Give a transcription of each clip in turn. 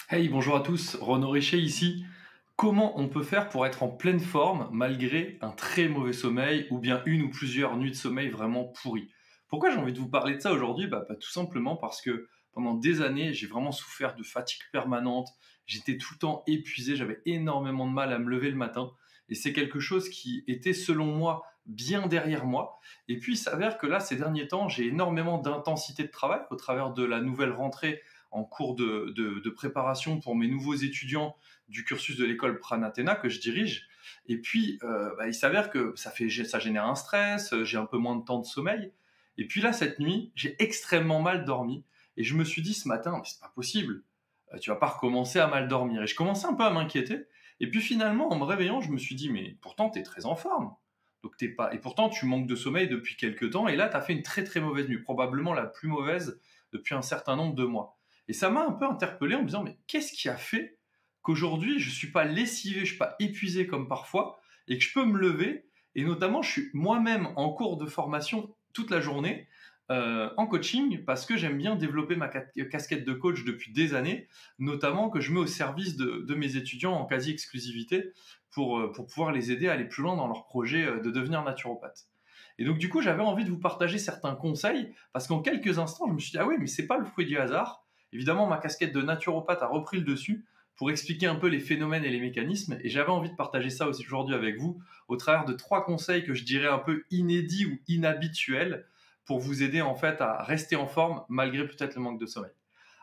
Hey, bonjour à tous, Renaud Richer ici. Comment on peut faire pour être en pleine forme malgré un très mauvais sommeil ou bien une ou plusieurs nuits de sommeil vraiment pourries? Pourquoi j'ai envie de vous parler de ça aujourd'hui? Tout simplement parce que pendant des années, j'ai vraiment souffert de fatigue permanente. J'étais tout le temps épuisé, j'avais énormément de mal à me lever le matin. Et c'est quelque chose qui était, selon moi, bien derrière moi. Et puis, il s'avère que là, ces derniers temps, j'ai énormément d'intensité de travail au travers de la nouvelle rentrée en cours de préparation pour mes nouveaux étudiants du cursus de l'école Pranatena que je dirige. Et puis, il s'avère que ça génère un stress, j'ai un peu moins de temps de sommeil. Et puis là, cette nuit, j'ai extrêmement mal dormi. Et je me suis dit ce matin, mais c'est pas possible, tu vas pas recommencer à mal dormir. Et je commençais un peu à m'inquiéter. Et puis finalement, en me réveillant, je me suis dit, mais pourtant, tu es très en forme. Donc t'es pas... Et pourtant, tu manques de sommeil depuis quelques temps. Et là, tu as fait une très très mauvaise nuit, probablement la plus mauvaise depuis un certain nombre de mois. Et ça m'a un peu interpellé en me disant, mais qu'est-ce qui a fait qu'aujourd'hui, je ne suis pas lessivé, je ne suis pas épuisé comme parfois, et que je peux me lever, et notamment, je suis moi-même en cours de formation toute la journée, en coaching, parce que j'aime bien développer ma casquette de coach depuis des années, notamment que je mets au service de mes étudiants en quasi-exclusivité pour pouvoir les aider à aller plus loin dans leur projet de devenir naturopathe. Et donc, du coup, j'avais envie de vous partager certains conseils, parce qu'en quelques instants, je me suis dit, ah oui, mais c'est pas le fruit du hasard. Évidemment, ma casquette de naturopathe a repris le dessus pour expliquer un peu les phénomènes et les mécanismes, et j'avais envie de partager ça aussi aujourd'hui avec vous, au travers de 3 conseils que je dirais un peu inédits ou inhabituels, pour vous aider en fait à rester en forme malgré peut-être le manque de sommeil.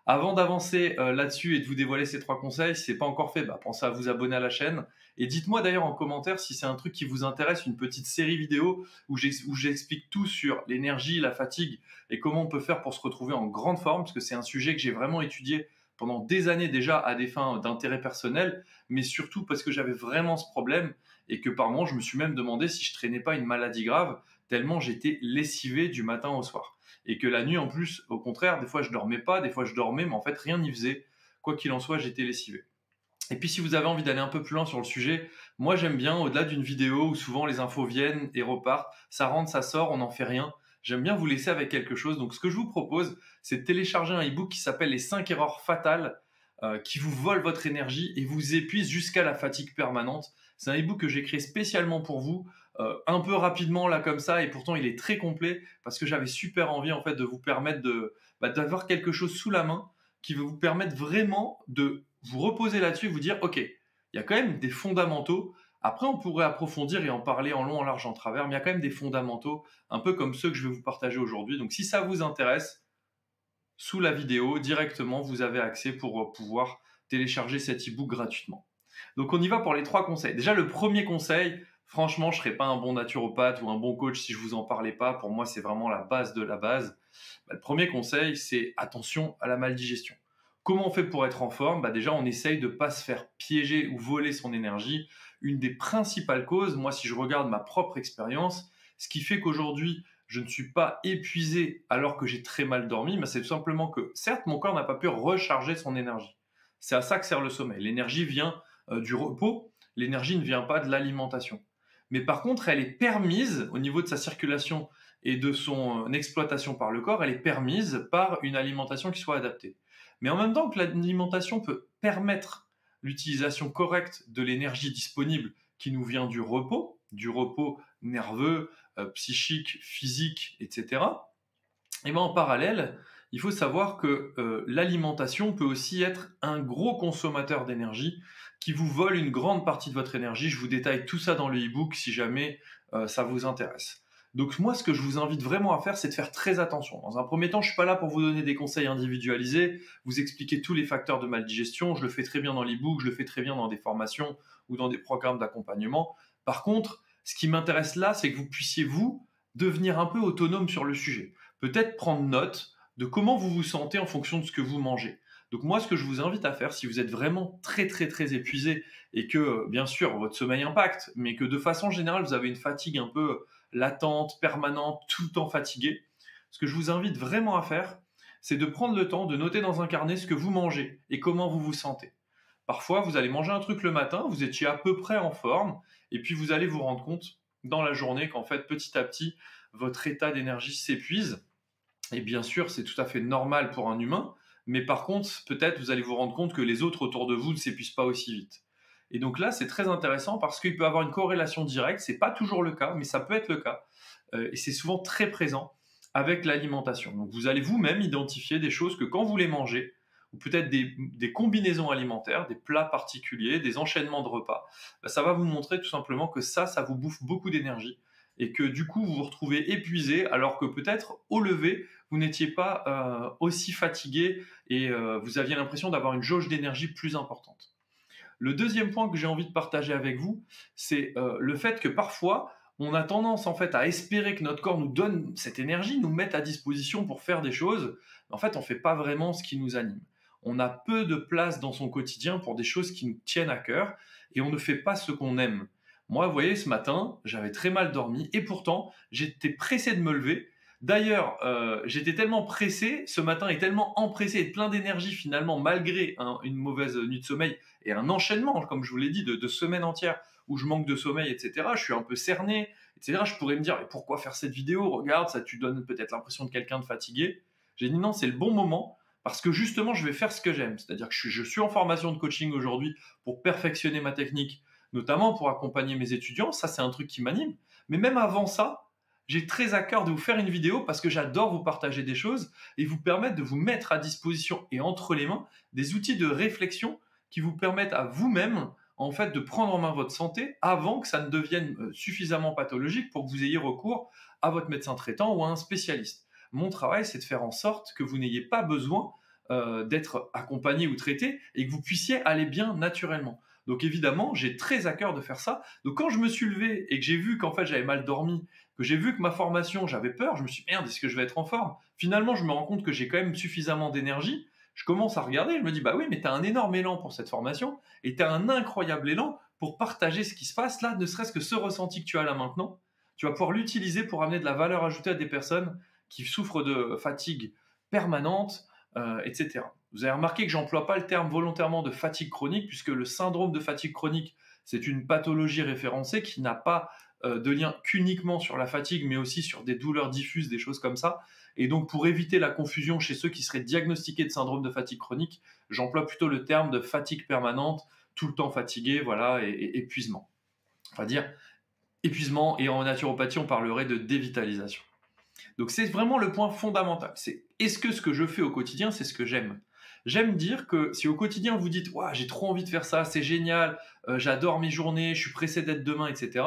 Avant d'avancer là-dessus et de vous dévoiler ces 3 conseils, si ce n'est pas encore fait, pensez à vous abonner à la chaîne. Et dites-moi d'ailleurs en commentaire si c'est un truc qui vous intéresse, une petite série vidéo où j'explique tout sur l'énergie, la fatigue et comment on peut faire pour se retrouver en grande forme, parce que c'est un sujet que j'ai vraiment étudié pendant des années déjà à des fins d'intérêt personnel, mais surtout parce que j'avais vraiment ce problème et que par moments je me suis même demandé si je traînais pas une maladie grave, tellement j'étais lessivé du matin au soir. Et que la nuit, en plus, au contraire, des fois je dormais pas, des fois je dormais, mais en fait rien n'y faisait. Quoi qu'il en soit, j'étais lessivé. Et puis si vous avez envie d'aller un peu plus loin sur le sujet, moi j'aime bien, au-delà d'une vidéo où souvent les infos viennent et repartent, ça rentre, ça sort, on n'en fait rien. J'aime bien vous laisser avec quelque chose. Donc ce que je vous propose, c'est de télécharger un e-book qui s'appelle Les 5 erreurs fatales qui vous volent votre énergie et vous épuisent jusqu'à la fatigue permanente. C'est un e-book que j'ai créé spécialement pour vous, un peu rapidement là comme ça, et pourtant il est très complet parce que j'avais super envie en fait de vous permettre d'avoir quelque chose sous la main qui va vous permettre vraiment de vous reposer là-dessus et vous dire, ok, il y a quand même des fondamentaux. Après, on pourrait approfondir et en parler en long, en large, en travers, mais il y a quand même des fondamentaux, un peu comme ceux que je vais vous partager aujourd'hui. Donc, si ça vous intéresse, sous la vidéo, directement, vous avez accès pour pouvoir télécharger cet e-book gratuitement. Donc, on y va pour les 3 conseils. Déjà, le premier conseil, franchement, je ne serais pas un bon naturopathe ou un bon coach si je ne vous en parlais pas. Pour moi, c'est vraiment la base de la base. Le premier conseil, c'est attention à la maldigestion. Comment on fait pour être en forme? Déjà, on essaye de ne pas se faire piéger ou voler son énergie. Une des principales causes, moi, si je regarde ma propre expérience, ce qui fait qu'aujourd'hui, je ne suis pas épuisé alors que j'ai très mal dormi, c'est tout simplement que, certes, mon corps n'a pas pu recharger son énergie. C'est à ça que sert le sommeil. L'énergie vient du repos, l'énergie ne vient pas de l'alimentation. Mais par contre, elle est permise au niveau de sa circulation et de son exploitation par le corps, elle est permise par une alimentation qui soit adaptée. Mais en même temps que l'alimentation peut permettre l'utilisation correcte de l'énergie disponible qui nous vient du repos nerveux, psychique, physique, etc. Et en parallèle, il faut savoir que l'alimentation peut aussi être un gros consommateur d'énergie qui vous vole une grande partie de votre énergie. Je vous détaille tout ça dans le e-book si jamais ça vous intéresse. Donc moi, ce que je vous invite vraiment à faire, c'est de faire très attention. Dans un premier temps, je ne suis pas là pour vous donner des conseils individualisés, vous expliquer tous les facteurs de maldigestion. Je le fais très bien dans l'e-book, je le fais très bien dans des formations ou dans des programmes d'accompagnement. Par contre, ce qui m'intéresse là, c'est que vous puissiez, vous, devenir un peu autonome sur le sujet. Peut-être prendre note de comment vous vous sentez en fonction de ce que vous mangez. Donc moi, ce que je vous invite à faire, si vous êtes vraiment très très très épuisé et que bien sûr votre sommeil impacte, mais que de façon générale vous avez une fatigue un peu latente, permanente, tout le temps fatigué, ce que je vous invite vraiment à faire, c'est de prendre le temps de noter dans un carnet ce que vous mangez et comment vous vous sentez. Parfois, vous allez manger un truc le matin, vous étiez à peu près en forme, et puis vous allez vous rendre compte dans la journée qu'en fait, petit à petit, votre état d'énergie s'épuise. Et bien sûr, c'est tout à fait normal pour un humain, mais par contre, peut-être vous allez vous rendre compte que les autres autour de vous ne s'épuisent pas aussi vite. Et donc là, c'est très intéressant parce qu'il peut y avoir une corrélation directe, c'est pas toujours le cas, mais ça peut être le cas, et c'est souvent très présent avec l'alimentation. Donc vous allez vous-même identifier des choses que quand vous les mangez, ou peut-être des combinaisons alimentaires, des plats particuliers, des enchaînements de repas, bah, ça va vous montrer tout simplement que ça vous bouffe beaucoup d'énergie et que du coup vous vous retrouvez épuisé alors que peut-être au lever vous n'étiez pas aussi fatigué et vous aviez l'impression d'avoir une jauge d'énergie plus importante. Le deuxième point que j'ai envie de partager avec vous, c'est le fait que parfois on a tendance en fait à espérer que notre corps nous donne cette énergie, nous mette à disposition pour faire des choses. En fait, on ne fait pas vraiment ce qui nous anime. On a peu de place dans son quotidien pour des choses qui nous tiennent à cœur et on ne fait pas ce qu'on aime. Moi, vous voyez, ce matin, j'avais très mal dormi et pourtant, j'étais pressé de me lever. D'ailleurs, j'étais tellement pressé ce matin et tellement empressé et plein d'énergie finalement, malgré une mauvaise nuit de sommeil et un enchaînement, comme je vous l'ai dit, de semaines entières où je manque de sommeil, etc. Je suis un peu cerné, etc. Je pourrais me dire, mais pourquoi faire cette vidéo? Regarde, ça tu donnes peut-être l'impression de quelqu'un de fatigué. J'ai dit non, c'est le bon moment parce que justement, je vais faire ce que j'aime. C'est-à-dire que je suis en formation de coaching aujourd'hui pour perfectionner ma technique, notamment pour accompagner mes étudiants. Ça, c'est un truc qui m'anime. Mais même avant ça, j'ai très à cœur de vous faire une vidéo parce que j'adore vous partager des choses et vous permettre de vous mettre à disposition et entre les mains des outils de réflexion qui vous permettent à vous-même en fait de prendre en main votre santé avant que ça ne devienne suffisamment pathologique pour que vous ayez recours à votre médecin traitant ou à un spécialiste. Mon travail, c'est de faire en sorte que vous n'ayez pas besoin d'être accompagné ou traité et que vous puissiez aller bien naturellement. Donc évidemment, j'ai très à cœur de faire ça. Donc quand je me suis levé et que j'ai vu qu'en fait j'avais mal dormi, que j'ai vu que ma formation, j'avais peur, je me suis dit merde, est-ce que je vais être en forme? Finalement, je me rends compte que j'ai quand même suffisamment d'énergie. Je commence à regarder, je me dis bah oui, mais tu as un énorme élan pour cette formation et tu as un incroyable élan pour partager ce qui se passe là, ne serait-ce que ce ressenti que tu as là maintenant. Tu vas pouvoir l'utiliser pour amener de la valeur ajoutée à des personnes qui souffrent de fatigue permanente, etc. Vous avez remarqué que j'emploie pas le terme volontairement de fatigue chronique, puisque le syndrome de fatigue chronique, c'est une pathologie référencée qui n'a pas de lien qu'uniquement sur la fatigue, mais aussi sur des douleurs diffuses, des choses comme ça. Et donc, pour éviter la confusion chez ceux qui seraient diagnostiqués de syndrome de fatigue chronique, j'emploie plutôt le terme de fatigue permanente, tout le temps fatigué, voilà, et épuisement. Enfin, dire épuisement, et en naturopathie, on parlerait de dévitalisation. Donc c'est vraiment le point fondamental. C'est est-ce que ce que je fais au quotidien, c'est ce que j'aime? J'aime dire que si au quotidien vous dites ouah, j'ai trop envie de faire ça, c'est génial, j'adore mes journées, je suis pressé d'être demain, etc.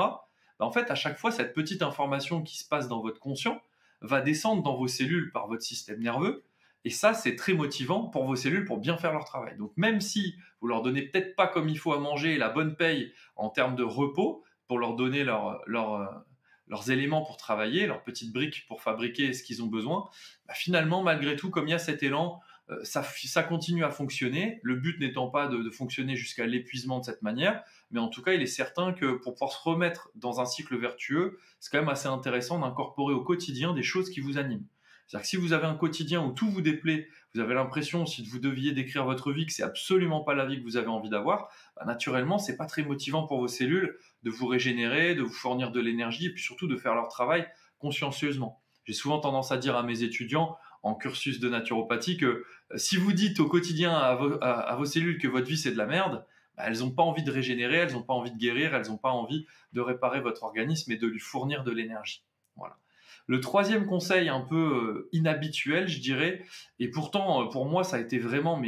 En fait, à chaque fois, cette petite information qui se passe dans votre conscient va descendre dans vos cellules par votre système nerveux. Et ça, c'est très motivant pour vos cellules pour bien faire leur travail. Donc même si vous leur donnez peut-être pas comme il faut à manger la bonne paye en termes de repos, pour leur donner leurs éléments pour travailler, leurs petites briques pour fabriquer ce qu'ils ont besoin, bah finalement, malgré tout, comme il y a cet élan, ça continue à fonctionner. Le but n'étant pas de fonctionner jusqu'à l'épuisement de cette manière, mais en tout cas, il est certain que pour pouvoir se remettre dans un cycle vertueux, c'est quand même assez intéressant d'incorporer au quotidien des choses qui vous animent. C'est-à-dire que si vous avez un quotidien où tout vous déplaît, vous avez l'impression, si vous deviez décrire votre vie, que c'est absolument pas la vie que vous avez envie d'avoir, bah naturellement, c'est pas très motivant pour vos cellules de vous régénérer, de vous fournir de l'énergie et puis surtout de faire leur travail consciencieusement. J'ai souvent tendance à dire à mes étudiants en cursus de naturopathie que si vous dites au quotidien à vos cellules que votre vie c'est de la merde, bah, elles n'ont pas envie de régénérer, elles n'ont pas envie de guérir, elles n'ont pas envie de réparer votre organisme et de lui fournir de l'énergie. Voilà. Le troisième conseil un peu inhabituel, je dirais, et pourtant pour moi ça a été vraiment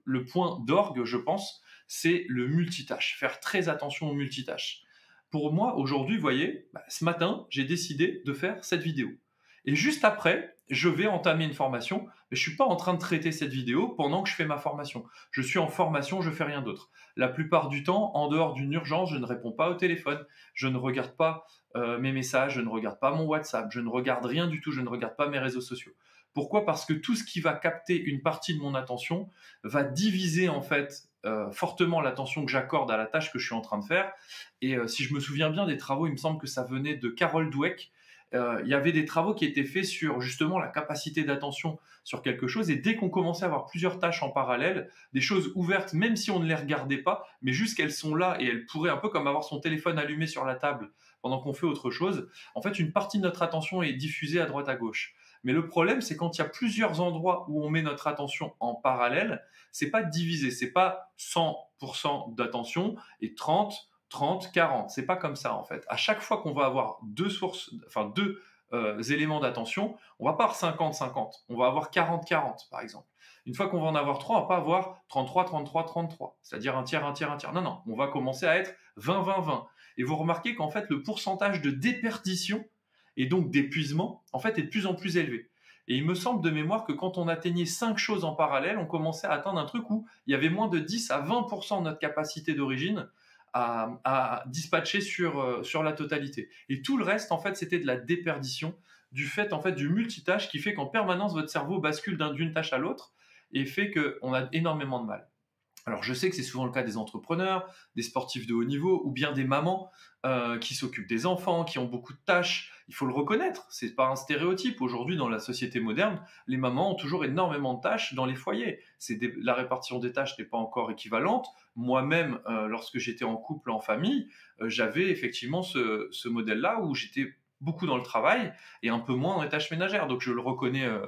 le point d'orgue, je pense, c'est le multitâche. Faire très attention au multitâche. Pour moi, aujourd'hui, vous voyez, bah, ce matin, j'ai décidé de faire cette vidéo. Et juste après, je vais entamer une formation, mais je ne suis pas en train de traiter cette vidéo pendant que je fais ma formation. Je suis en formation, je ne fais rien d'autre. La plupart du temps, en dehors d'une urgence, je ne réponds pas au téléphone, je ne regarde pas mes messages, je ne regarde pas mon WhatsApp, je ne regarde rien du tout, je ne regarde pas mes réseaux sociaux. Pourquoi? Parce que tout ce qui va capter une partie de mon attention va diviser en fait fortement l'attention que j'accorde à la tâche que je suis en train de faire. Et si je me souviens bien des travaux, il me semble que ça venait de Carol Dweck. Il y avait des travaux qui étaient faits sur justement la capacité d'attention sur quelque chose. Et dès qu'on commençait à avoir plusieurs tâches en parallèle, des choses ouvertes, même si on ne les regardait pas, mais juste qu'elles sont là et elles pourraient, un peu comme avoir son téléphone allumé sur la table pendant qu'on fait autre chose, en fait, une partie de notre attention est diffusée à droite à gauche. Mais le problème, c'est quand il y a plusieurs endroits où on met notre attention en parallèle, c'est pas divisé, c'est pas 100% d'attention et 30, 30, 40. C'est pas comme ça en fait. À chaque fois qu'on va avoir deux sources, enfin deux éléments d'attention, on va pas avoir 50-50, on va avoir 40-40 par exemple. Une fois qu'on va en avoir trois, on va pas avoir 33, 33, 33, c'est-à-dire un tiers, un tiers, un tiers. Non, non, on va commencer à être 20, 20, 20. Et vous remarquez qu'en fait, le pourcentage de déperdition et donc d'épuisement, en fait, est de plus en plus élevé. Et il me semble de mémoire que quand on atteignait 5 choses en parallèle, on commençait à atteindre un truc où il y avait moins de 10 à 20% de notre capacité d'origine à dispatcher sur la totalité. Et tout le reste, en fait, c'était de la déperdition du fait, en fait, du multitâche qui fait qu'en permanence, votre cerveau bascule d'une tâche à l'autre et fait qu'on a énormément de mal. Alors je sais que c'est souvent le cas des entrepreneurs, des sportifs de haut niveau ou bien des mamans qui s'occupent des enfants, qui ont beaucoup de tâches. Il faut le reconnaître, c'est pas un stéréotype. Aujourd'hui, dans la société moderne, les mamans ont toujours énormément de tâches dans les foyers. La répartition des tâches n'est pas encore équivalente. Moi-même, lorsque j'étais en couple, en famille, j'avais effectivement ce modèle-là où j'étais beaucoup dans le travail et un peu moins dans les tâches ménagères. Donc je le reconnais euh,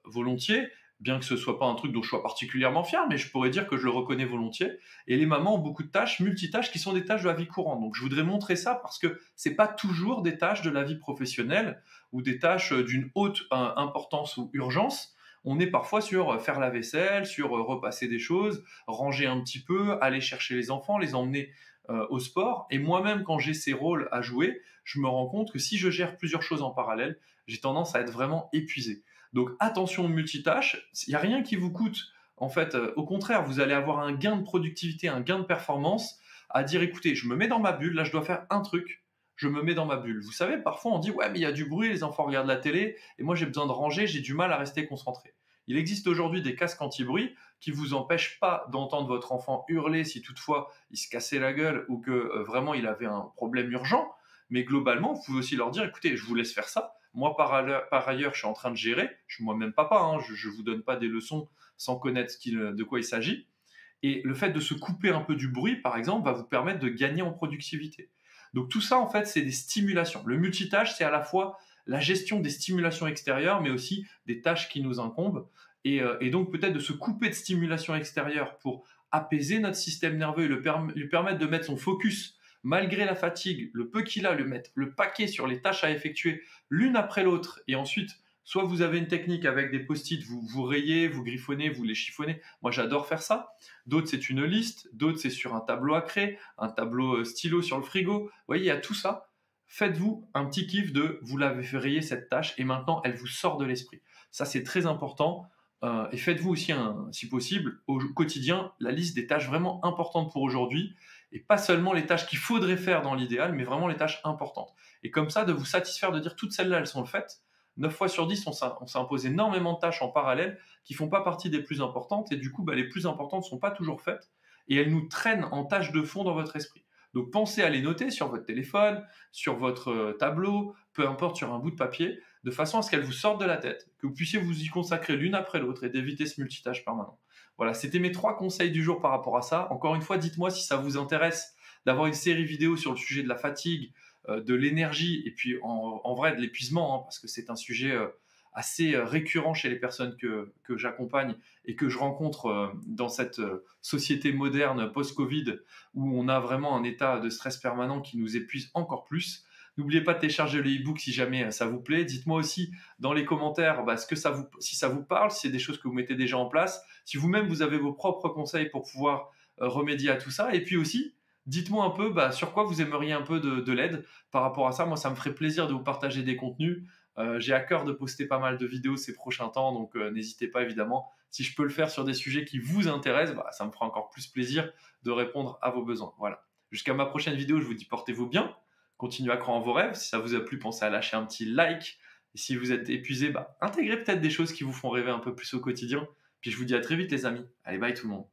volontiers, bien que ce soit pas un truc dont je sois particulièrement fier, mais je pourrais dire que je le reconnais volontiers. Et les mamans ont beaucoup de tâches, multitâches, qui sont des tâches de la vie courante. Donc je voudrais montrer ça parce que c'est pas toujours des tâches de la vie professionnelle ou des tâches d'une haute importance ou urgence. On est parfois sur faire la vaisselle, sur repasser des choses, ranger un petit peu, aller chercher les enfants, les emmener au sport. Et moi-même, quand j'ai ces rôles à jouer, je me rends compte que si je gère plusieurs choses en parallèle, j'ai tendance à être vraiment épuisé. Donc attention au multitâche, il n'y a rien qui vous coûte. En fait, au contraire, vous allez avoir un gain de productivité, un gain de performance à dire, écoutez, je me mets dans ma bulle, là je dois faire un truc, je me mets dans ma bulle. Vous savez, parfois on dit, ouais, mais il y a du bruit, les enfants regardent la télé, et moi j'ai besoin de ranger, j'ai du mal à rester concentré. Il existe aujourd'hui des casques anti-bruit qui vous empêchent pas d'entendre votre enfant hurler si toutefois il se cassait la gueule ou que vraiment il avait un problème urgent. Mais globalement, vous pouvez aussi leur dire, écoutez, je vous laisse faire ça. Moi, par ailleurs, je suis en train de gérer. Je suis moi-même papa, hein, je ne vous donne pas des leçons sans connaître de quoi il s'agit. Et le fait de se couper un peu du bruit, par exemple, va vous permettre de gagner en productivité. Donc tout ça, en fait, c'est des stimulations. Le multitâche, c'est à la fois la gestion des stimulations extérieures, mais aussi des tâches qui nous incombent. Et donc peut-être de se couper de stimulations extérieures pour apaiser notre système nerveux et lui permettre de mettre son focus malgré la fatigue, le peu qu'il a, le mettre le paquet sur les tâches à effectuer l'une après l'autre, et ensuite, soit vous avez une technique avec des post-it, vous rayez, vous griffonnez, vous les chiffonnez. Moi, j'adore faire ça. D'autres, c'est une liste. D'autres, c'est sur un tableau à craie, un tableau stylo sur le frigo. Vous voyez, il y a tout ça. Faites-vous un petit kiff de vous l'avez fait rayer cette tâche et maintenant elle vous sort de l'esprit. Ça, c'est très important. Et faites-vous aussi, si possible, au quotidien, la liste des tâches vraiment importantes pour aujourd'hui et pas seulement les tâches qu'il faudrait faire dans l'idéal, mais vraiment les tâches importantes. Et comme ça, de vous satisfaire de dire toutes celles-là, elles sont faites. 9 fois sur 10, on s'impose énormément de tâches en parallèle qui font pas partie des plus importantes et du coup, les plus importantes ne sont pas toujours faites et elles nous traînent en tâches de fond dans votre esprit. Donc pensez à les noter sur votre téléphone, sur votre tableau, peu importe, sur un bout de papier, de façon à ce qu'elles vous sortent de la tête, que vous puissiez vous y consacrer l'une après l'autre et d'éviter ce multitâche permanent. Voilà, c'était mes 3 conseils du jour par rapport à ça. Encore une fois, dites-moi si ça vous intéresse d'avoir une série vidéo sur le sujet de la fatigue, de l'énergie et puis en vrai de l'épuisement, hein, parce que c'est un sujet assez récurrent chez les personnes que j'accompagne et que je rencontre dans cette société moderne post-Covid où on a vraiment un état de stress permanent qui nous épuise encore plus. N'oubliez pas de télécharger le e-book si jamais ça vous plaît. Dites-moi aussi dans les commentaires si ça vous parle, si c'est des choses que vous mettez déjà en place, si vous-même vous avez vos propres conseils pour pouvoir remédier à tout ça. Et puis aussi, dites-moi un peu sur quoi vous aimeriez un peu de l'aide par rapport à ça. Moi, ça me ferait plaisir de vous partager des contenus. J'ai à cœur de poster pas mal de vidéos ces prochains temps, donc n'hésitez pas évidemment. Si je peux le faire sur des sujets qui vous intéressent, ça me fera encore plus plaisir de répondre à vos besoins. Voilà. Jusqu'à ma prochaine vidéo, je vous dis portez-vous bien. Continuez à croire en vos rêves. Si ça vous a plu, pensez à lâcher un petit like. Et si vous êtes épuisé, intégrez peut-être des choses qui vous font rêver un peu plus au quotidien. Puis je vous dis à très vite les amis. Allez, bye tout le monde.